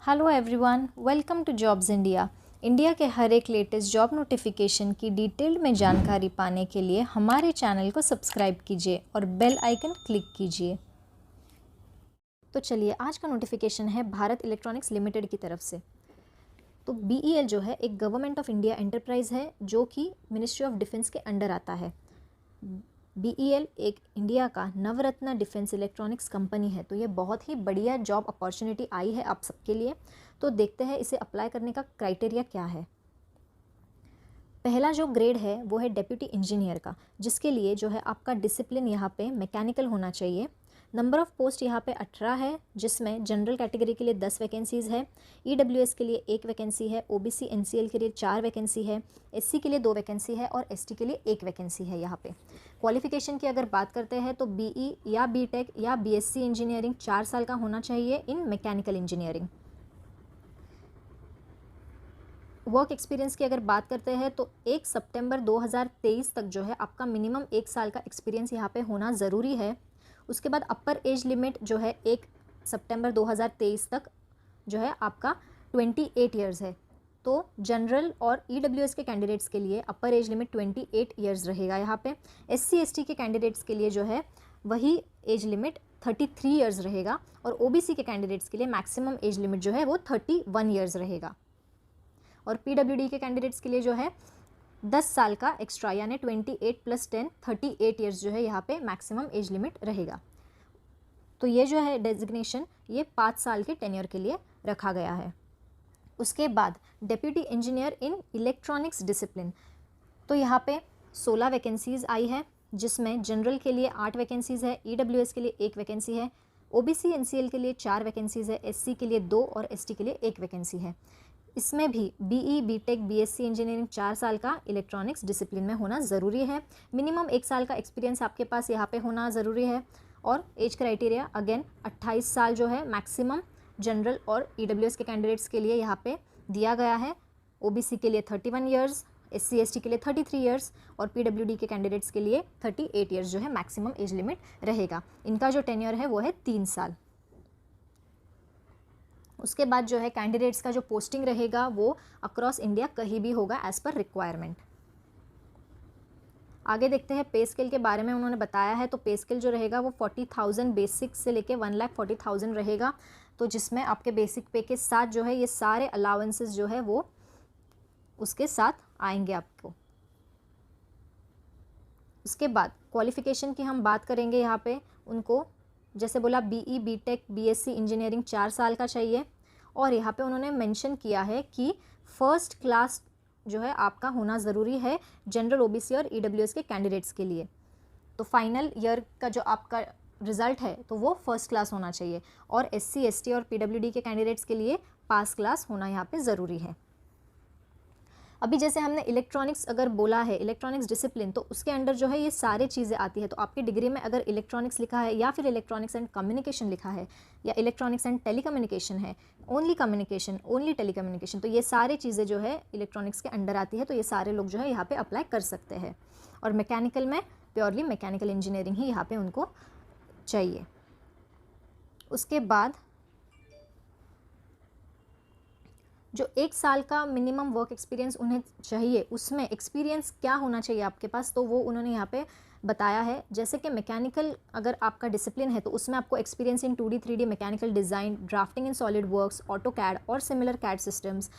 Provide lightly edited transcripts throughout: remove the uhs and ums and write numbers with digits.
Hello everyone, welcome to jobs India. India के हर एक लेटेस्ट जॉब नोटिफिकेशन की डिटेल्ड में जानकारी पाने के लिए हमारे चैनल को सब्सक्राइब कीजिए और बेल आइकन क्लिक कीजिए। तो चलिए, आज का नोटिफिकेशन है भारत इलेक्ट्रॉनिक्स लिमिटेड की तरफ से। तो BEL जो है एक गवर्नमेंट ऑफ इंडिया एंटरप्राइज है जो कि मिनिस्ट्री ऑफ डिफेंस के अंडर आता है। BEL एक इंडिया का नवरत्न डिफेंस इलेक्ट्रॉनिक्स कंपनी है। तो ये बहुत ही बढ़िया जॉब अपॉर्चुनिटी आई है आप सबके लिए। तो देखते हैं इसे अप्लाई करने का क्राइटेरिया क्या है। पहला जो ग्रेड है वो है डेप्यूटी इंजीनियर का, जिसके लिए जो है आपका डिसिप्लिन यहाँ पे मैकेनिकल होना चाहिए। नंबर ऑफ़ पोस्ट यहाँ पे 18 है, जिसमें जनरल कैटेगरी के लिए 10 वैकेंसीज़ है, EWS के लिए 1 वैकेंसी है, OBC NCL के लिए 4 वैकेंसी है, SC के लिए 2 वैकेंसी है और ST के लिए 1 वैकेंसी है। यहाँ पे क्वालिफिकेशन की अगर बात करते हैं तो BE या BTech या BSc इंजीनियरिंग 4 साल का होना चाहिए इन मैकेनिकल इंजीनियरिंग। वर्क एक्सपीरियंस की अगर बात करते हैं तो 1 सितंबर 2023 तक जो है आपका मिनिमम 1 साल का एक्सपीरियंस यहाँ पे होना ज़रूरी है। उसके बाद अपर एज लिमिट जो है 1 सितंबर 2023 तक जो है आपका 28 ईयर्स है। तो जनरल और EWS के कैंडिडेट्स के लिए अपर एज लिमिट 28 ईयर्स रहेगा। यहाँ पे SC ST के कैंडिडेट्स के लिए जो है वही एज लिमिट 33 ईयर्स रहेगा और OBC के कैंडिडेट्स के लिए मैक्सिमम एज लिमिट जो है वो 31 ईयर्स रहेगा। और PWD के कैंडिडेट्स के लिए जो है 10 साल का एक्स्ट्रा यानी 28 + 10 38 ईयर्स जो है यहाँ पे मैक्सिमम एज लिमिट रहेगा। तो ये जो है डेजिग्नेशन ये 5 साल के टेन्योर के लिए रखा गया है। उसके बाद deputy engineer in electronics discipline, तो यहाँ पे 16 वैकेंसीज़ आई है, जिसमें जनरल के लिए 8 वैकेंसीज़ है, EWS के लिए 1 वैकेंसी है, OBC NCL के लिए 4 वैकेंसीज़ है, SC के लिए 2 और ST के लिए 1 वैकेंसी है। इसमें भी BE BTech BSc इंजीनियरिंग 4 साल का इलेक्ट्रॉनिक्स डिसिप्लिन में होना ज़रूरी है। मिनिमम 1 साल का एक्सपीरियंस आपके पास यहाँ पे होना ज़रूरी है। और एज क्राइटेरिया अगेन 28 साल जो है मैक्सिमम जनरल और EWS के कैंडिडेट्स के लिए यहाँ पे दिया गया है। OBC के लिए 31 ईयर्स, SC ST के लिए 33 ईयर्स और PWD के कैंडिडेट्स के लिए 38 ईयर्स जो है मैक्सिमम एज लिमिट रहेगा। इनका जो टेन्योर है वो है 3 साल। उसके बाद जो है कैंडिडेट्स का जो पोस्टिंग रहेगा वो अक्रॉस इंडिया कहीं भी होगा एज़ पर रिक्वायरमेंट। आगे देखते हैं पे स्केल के बारे में उन्होंने बताया है। तो पे स्केल जो रहेगा वो 40,000 बेसिक से लेके 1,40,000 रहेगा। तो जिसमें आपके बेसिक पे के साथ जो है ये सारे अलाउंसेस जो है वो उसके साथ आएंगे आपको। उसके बाद क्वालिफ़िकेशन की हम बात करेंगे। यहाँ पे उनको जैसे बोला BE BTech BSc इंजीनियरिंग 4 साल का चाहिए और यहाँ पे उन्होंने मेंशन किया है कि फर्स्ट क्लास जो है आपका होना ज़रूरी है जनरल OBC और EWS के कैंडिडेट्स के लिए। तो फाइनल ईयर का जो आपका रिज़ल्ट है तो वो फर्स्ट क्लास होना चाहिए और SC ST और PWD के कैंडिडेट्स के लिए पास क्लास होना यहाँ पे ज़रूरी है। अभी जैसे हमने इलेक्ट्रॉनिक्स अगर बोला है, इलेक्ट्रॉनिक्स डिसिप्लिन, तो उसके अंडर जो है ये सारे चीज़ें आती है। तो आपकी डिग्री में अगर इलेक्ट्रॉनिक्स लिखा है या फिर इलेक्ट्रॉनिक्स एंड कम्युनिकेशन लिखा है या इलेक्ट्रॉनिक्स एंड टेलीकम्युनिकेशन है, ओनली कम्युनिकेशन, ओनली टेलीकम्युनिकेशन, तो ये सारी चीज़ें जो है इलेक्ट्रॉनिक्स के अंडर आती है। तो ये सारे लोग जो है यहाँ पर अप्लाई कर सकते हैं। और मैकेनिकल में प्योरली मैकेनिकल इंजीनियरिंग ही यहाँ पर उनको चाहिए। उसके बाद जो 1 साल का मिनिमम वर्क एक्सपीरियंस उन्हें चाहिए, उसमें एक्सपीरियंस क्या होना चाहिए आपके पास, तो वो उन्होंने यहाँ पे बताया है। जैसे कि मैकेनिकल अगर आपका डिसिप्लिन है तो उसमें आपको experience in 2D 3D mechanical design, drafting in SolidWorks, AutoCAD और similar CAD systems,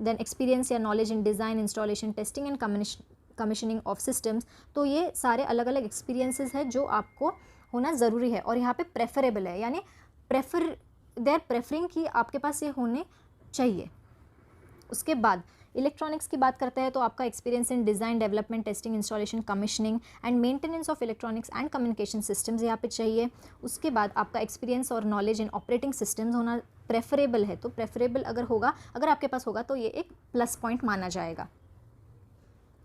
then experience या knowledge in design, installation, testing and commissioning of systems. तो ये सारे अलग अलग एक्सपीरियंसेस है जो आपको होना ज़रूरी है। और यहाँ पे प्रेफरेबल है, यानी दे आर प्रेफरिंग कि आपके पास ये होने चाहिए। उसके बाद इलेक्ट्रॉनिक्स की बात करते हैं तो आपका experience in design, development, testing, installation, commissioning and maintenance of electronics and communication systems यहाँ पे चाहिए। उसके बाद आपका एक्सपीरियंस और नॉलेज इन ऑपरेटिंग सिस्टम्स होना प्रेफरेबल है। तो प्रेफरेबल अगर आपके पास होगा तो ये एक प्लस पॉइंट माना जाएगा।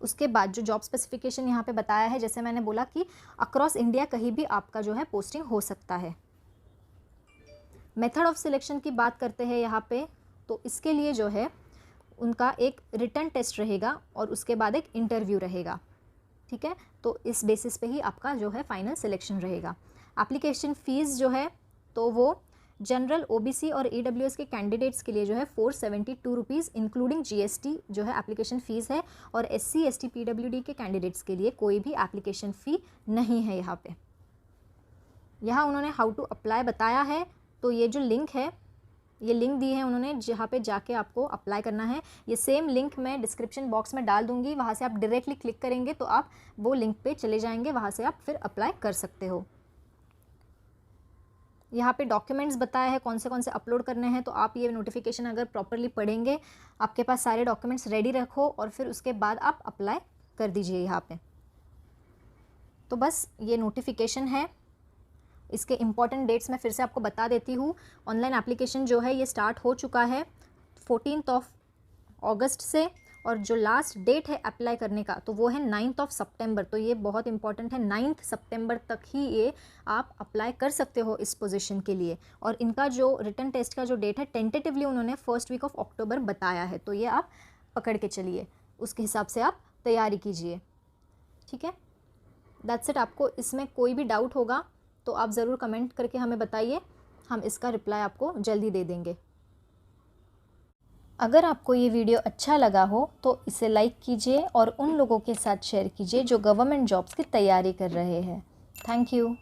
उसके बाद जो जॉब स्पेसिफिकेशन यहाँ पे बताया है, जैसे मैंने बोला कि अक्रॉस इंडिया कहीं भी आपका जो है पोस्टिंग हो सकता है। मेथड ऑफ सिलेक्शन की बात करते हैं यहाँ पे, तो इसके लिए जो है उनका एक रिटन टेस्ट रहेगा और उसके बाद एक इंटरव्यू रहेगा। ठीक है, तो इस बेसिस पे ही आपका जो है फाइनल सिलेक्शन रहेगा। एप्लीकेशन फ़ीस जो है तो वो जनरल, ओबीसी और ईडब्ल्यूएस के कैंडिडेट्स के लिए जो है 472 रुपीज़ इंक्लूडिंग जीएसटी जो है एप्लीकेशन फ़ीस है। और एससी, एसटी, पीडब्ल्यूडी के कैंडिडेट्स के लिए कोई भी एप्लीकेशन फ़ी नहीं है। यहाँ पे उन्होंने हाउ टू अप्लाई बताया है। तो ये जो लिंक है, ये लिंक दी है उन्होंने जहाँ पे जाके आपको अप्लाई करना है। ये सेम लिंक मैं डिस्क्रिप्शन बॉक्स में डाल दूँगी, वहाँ से आप डायरेक्टली क्लिक करेंगे तो आप वो लिंक पे चले जाएंगे, वहाँ से आप फिर अप्लाई कर सकते हो। यहाँ पे डॉक्यूमेंट्स बताया है कौन से अपलोड करने हैं। तो आप ये नोटिफिकेशन अगर प्रॉपरली पढ़ेंगे, आपके पास सारे डॉक्यूमेंट्स रेडी रखो और फिर उसके बाद आप अप्लाई कर दीजिए यहाँ पे। तो बस ये नोटिफिकेशन है। इसके इम्पॉर्टेंट डेट्स मैं फिर से आपको बता देती हूँ। ऑनलाइन एप्लीकेशन जो है ये स्टार्ट हो चुका है 14 अगस्त से, और जो लास्ट डेट है अप्लाई करने का तो वो है 9 सितंबर। तो ये बहुत इंपॉर्टेंट है, 9 सितंबर तक ही ये आप अप्लाई कर सकते हो इस पोजीशन के लिए। और इनका जो रिटन टेस्ट का जो डेट है टेंटेटिवली उन्होंने फर्स्ट वीक ऑफ अक्टूबर बताया है। तो ये आप पकड़ के चलिए, उसके हिसाब से आप तैयारी कीजिए। ठीक है, दैट्स इट। आपको इसमें कोई भी डाउट होगा तो आप ज़रूर कमेंट करके हमें बताइए, हम इसका रिप्लाई आपको जल्दी दे देंगे। अगर आपको ये वीडियो अच्छा लगा हो तो इसे लाइक कीजिए और उन लोगों के साथ शेयर कीजिए जो गवर्नमेंट जॉब्स की तैयारी कर रहे हैं। Thank you.